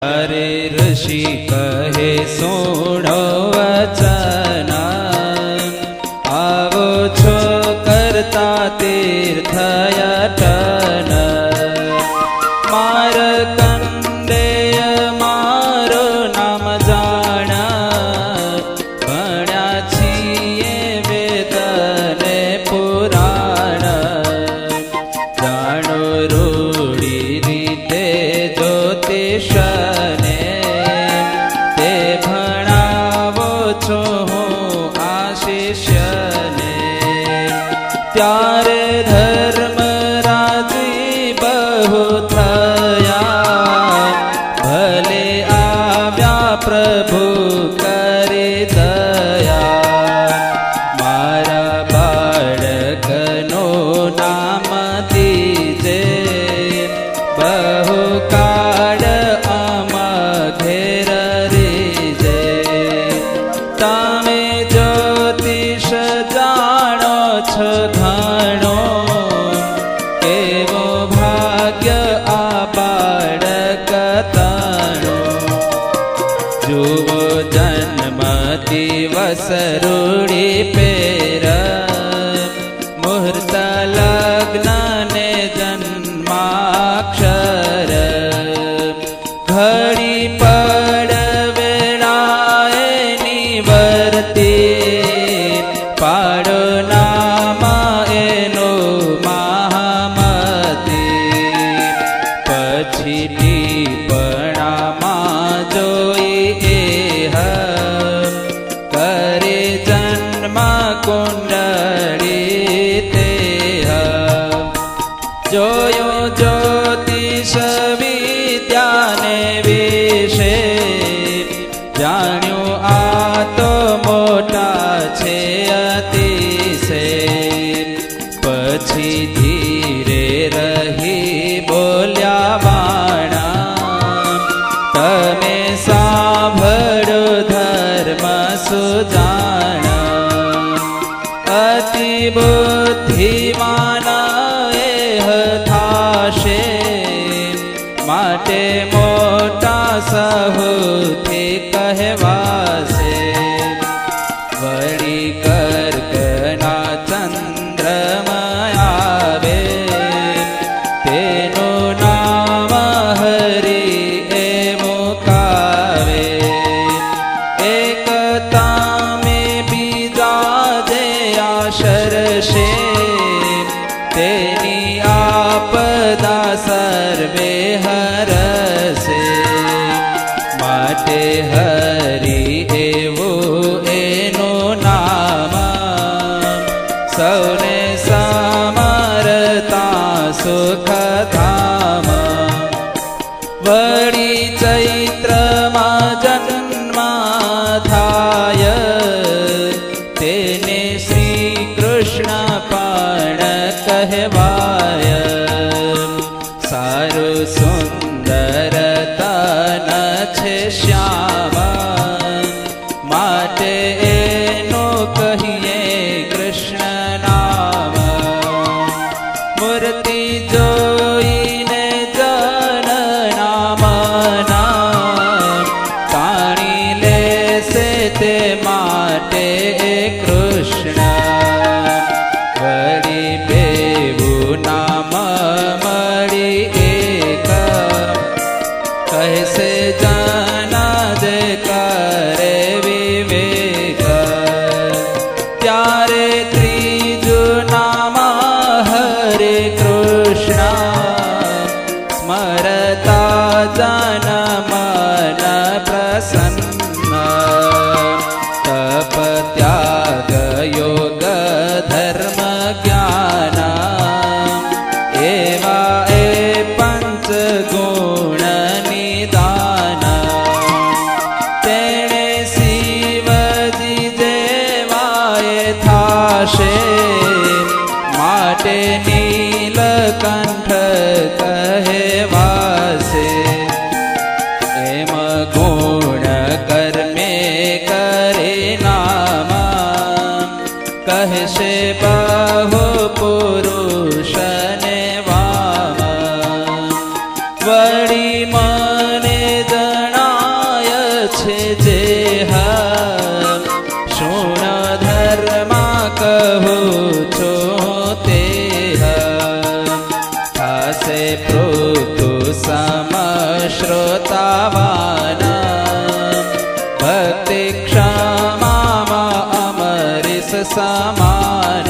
अरे ऋषि कहे सोणो वचन, आवो छो करता तीर्थयटन। मार्कंडेय मारो नाम जाण, भण्या छीए वेद ने पुराण। जाणो रूढी रीते ज्योतिष ने, ते भणावो छो हूँ आ शिष्यने। त्यारे धर्मराजी बहु थया, भले आव्या प्रभु करे दया। मारा बाळकनो नाम दीजे, बहु काळ आम घेर रेजे। तमे ज्योतिष जाणो छो घणो, केवो भाग्य आ बाळक तणो। जुवो जन्मति वसरूडी पेर, मुहूर्त लग्न ने जन्माक्षर। घड़ी पड़ वेळाए निवर्ती, पाडो नाम एनो महामती। पछी टीपणामा जोई एह, करे जन्म कुंडली तेह। जोयो ज्योतिष विद्या ने विषे, जाण्यो आ तो मोटा छे अतिशे। पछी धीरे रही बोल्या वाणा, तमे सांभळो धर्म सुजाण। अति बुद्धिमान एह थाशे, माटे मोटा सहुथी कहवासे। वળી કર્કના ચંદ્રમાં આવે, તેનું નામ હરિ એ મુકાવે। એક તામે બીજા જે આશરશે, તેની આપદા સર્વે હરશે। માટે હરિ એવું એનું નામ, સૌને સમરતા સુખધામ। વળી ચૈત્રમાં જન્મ થાય, તેને શ્રી કૃષ્ણ પણ કહેવાય। સારું સુંદર તન છે શ્યામ, માટે એનો કહીએ કૃષ્ણ નામ। મૂર્તિ જોઈને જન નામના, તાણી લેશે તે માટે કૃષ્ણ। વળી બેવું નામ મળી એક, કહેશે જન જે કરે વિવેક। ત્યારે ત્રીજું નામ હરે કૃષ્ણ, સ્મરતા જન મન પ્રસન્ન। તપ ત્યાગ યોગ ધર્મ જ્ઞાન, એવા એ પંચ ગુણ નિદાન। પતાવાના ભક્તિ ક્ષમામાં અમરીશ સમાન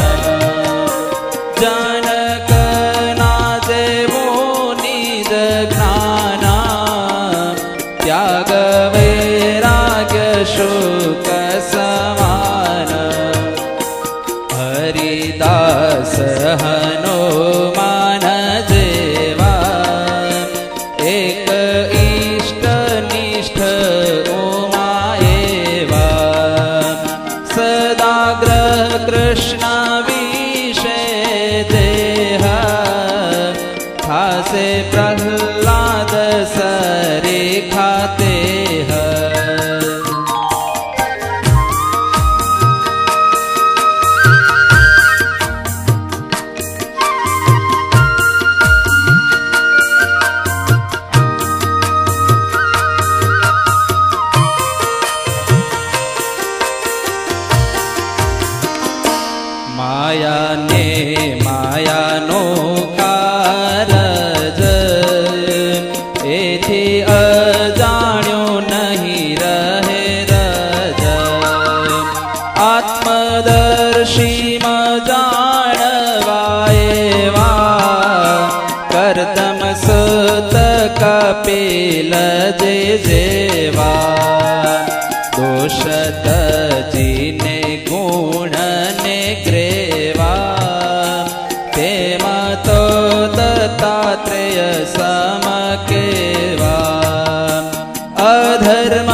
જનકના જેવો નિજ જ્ઞાના ત્યાગ વૈરાગ્ય શુક સમાન હરિદાસ હનુમાન જેવા એક ઈષ્ટ નિષ્ઠ ઉમા એવા સદાગ્રહ કૃષ્ણ વિશે દેહ ખાસે પ્રહલાદ સરેખા તેહ માયાને માયાનો કારજ એથી અજાણ્યો નહીં રહે રજ આત્મદર્શીમાં જાણવા એવા કરદમ સુત કપિલ જે જેવા દોષ તજીને ગુણને ગ્રેવા તેમાં તો દત્તાત્રેય સમ કેવા અધર્મ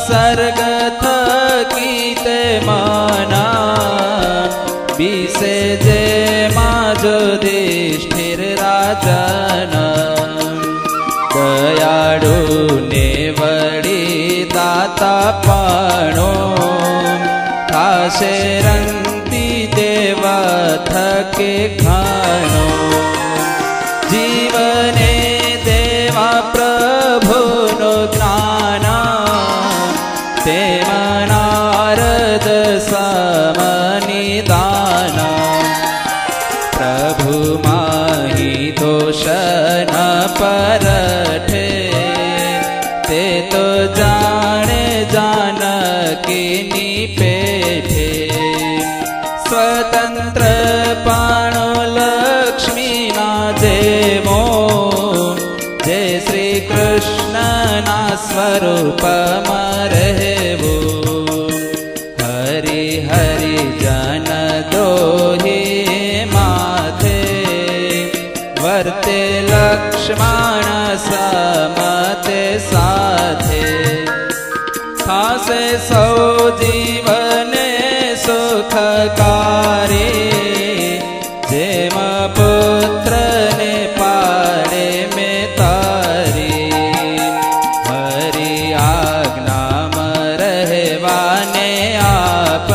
સર્ગ થકી તે માના બીસે જે માં યુધિષ્ઠિર રાજન દયાળુ ને વળી દાતા પાણો થાશે રંતી દેવા થકે ખાણો જીવને દેવા પ્રભુનો જ્ઞાન તેમાં નારદ સમનિદાન પ્રભુ માહી દોષ ન પરઠે તે તો જાણે જાનકીની પેઠે સ્વતંત્ર પાણો લક્ષ્મીના જેવો જે શ્રી કૃષ્ણના સ્વરૂપમાં રહેવો હરિ હરિ જન દ્રોહી માથે વર્તે લક્ષ્મણ સમતે સાથે થાશે સૌ જીવને સુખકારી જેમ પુત્રને પાડે મેં તારી હરિ આજ્ઞામાં રહેવાને આપ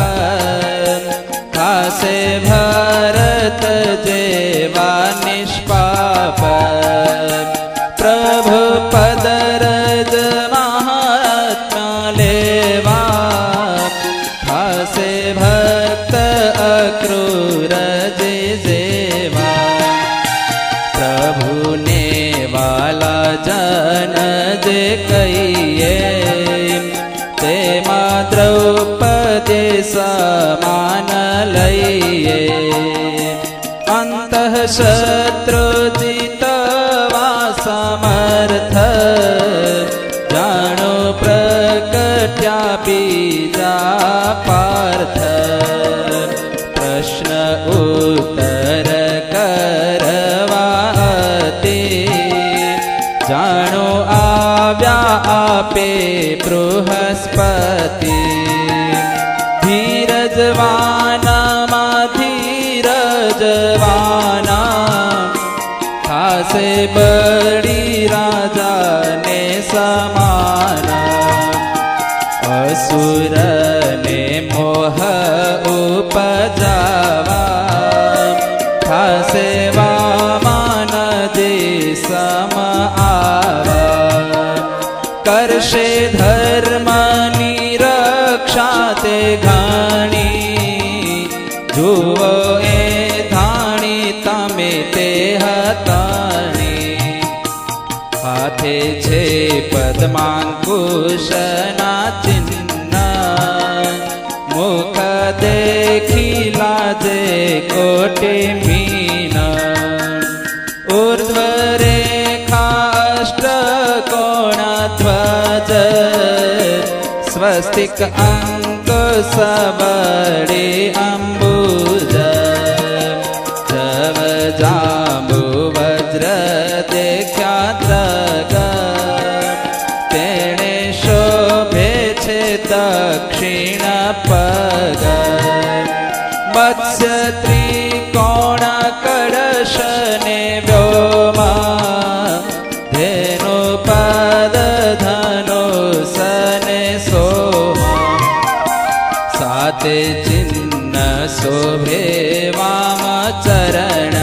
થાશે ભરત જેવા નિષ્પાપ પ્રભુ પદરજ મહાત્મા લેવા થાશે ભક્ત અક્રૂર જે જેવા પ્રભુને વાલા જન જે કહીએ તેમાં દ્રૌપદી સમાન લઈએ અંતઃ શત્રુ જીતવા સમર્થ જાણો પ્રગટ્યા બીજા પાર્થ પ્રશ્ન ઉત્તર કરવા તે જાણો આવ્યા આપે બૃહસ્પતિ ધીરજવાનામાં ધીરજવાના થાશે બળી રાજાને સમાના અસુરને મોહ ઉપજાવા થાશે વામન જે સમ આવા કરશે ધર્મની રક્ષા તે ઘણી જુઓ એ ધાણી તમે તે હતાણી હાથે છે પદ્માંકુશના ચિહ્ન મુખ દેખી લાજે કોટી મીન ઉર્ધ્વ રેખા અષ્ટકોણ ધ્વજ સ્વસ્તિક અંક સબળે અંબુજ જવ જાંબુ વજ્ર દેખ્યા તેણે શોભે છે દક્ષિણ પગ મત્સ્ય ત્રિકોણ કળશ ને વ્યોમા ધેનુ પદ ધનુષ ને સોમા સાતે ચિહ્ન શોભે વામ ચરણ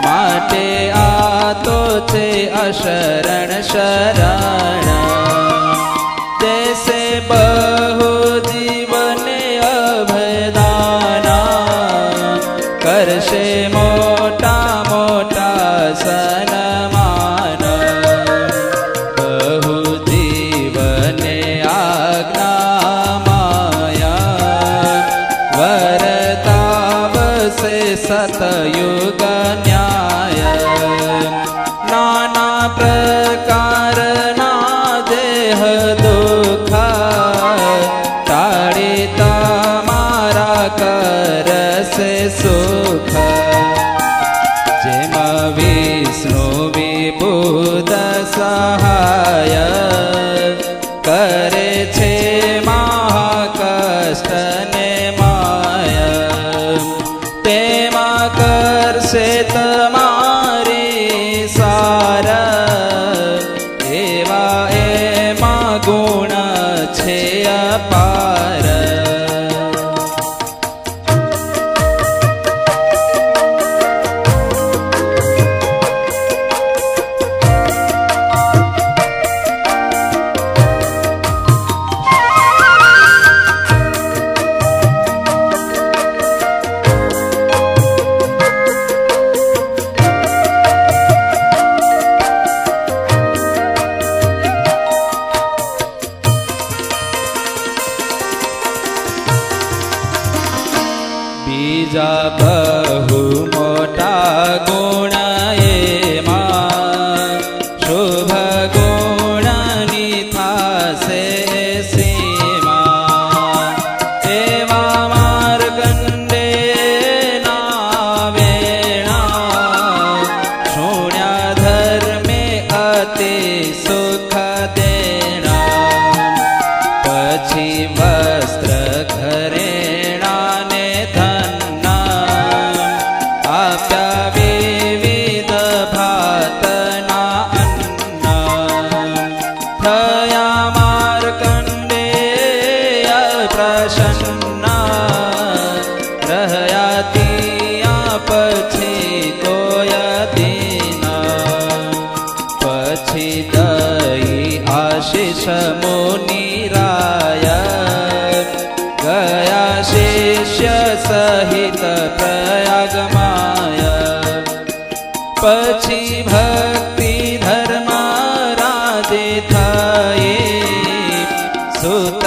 માટે આ તો છે અશરણ શરણ જૈસે બહુ જીવને અભયદાના કરશે મોટા મોટા સન્માન બહુ જીવને આજ્ઞા માયા વરતાવસે સતયુગ ન્યાય નાના પ્રકારના દેહ દુઃખ ટાળી તમારા કરશે સુખ જેમ વિષ્ણુ વિબુધ સહાય કરે છે મહાકષ્ટ ને માય તેમાં કરશે તમારી સાર એવા એમાં ગુણ છે અપાર બીજા બહુ મોટા ગુણ એમાં શુભ ગુણની થાશે સીમા એવા માર્કંડે ના વેણા શુણ્યા ધર્મે અતિ સુખ દેણા પછી વસ્ત્ર ઘરેણા ને આપ્યા વિવિધ ભાતના અન્ન થયા માર્કંડેય પ્રસન્ન રહ્યા ત્યાં પછી તોય દીન પછી દઈ આશીષ મુનિરાય ગયા શિષ્ય સહિત પ્રયાગમાય પછી ભક્તિ ધર્મ રાજે થાય સુત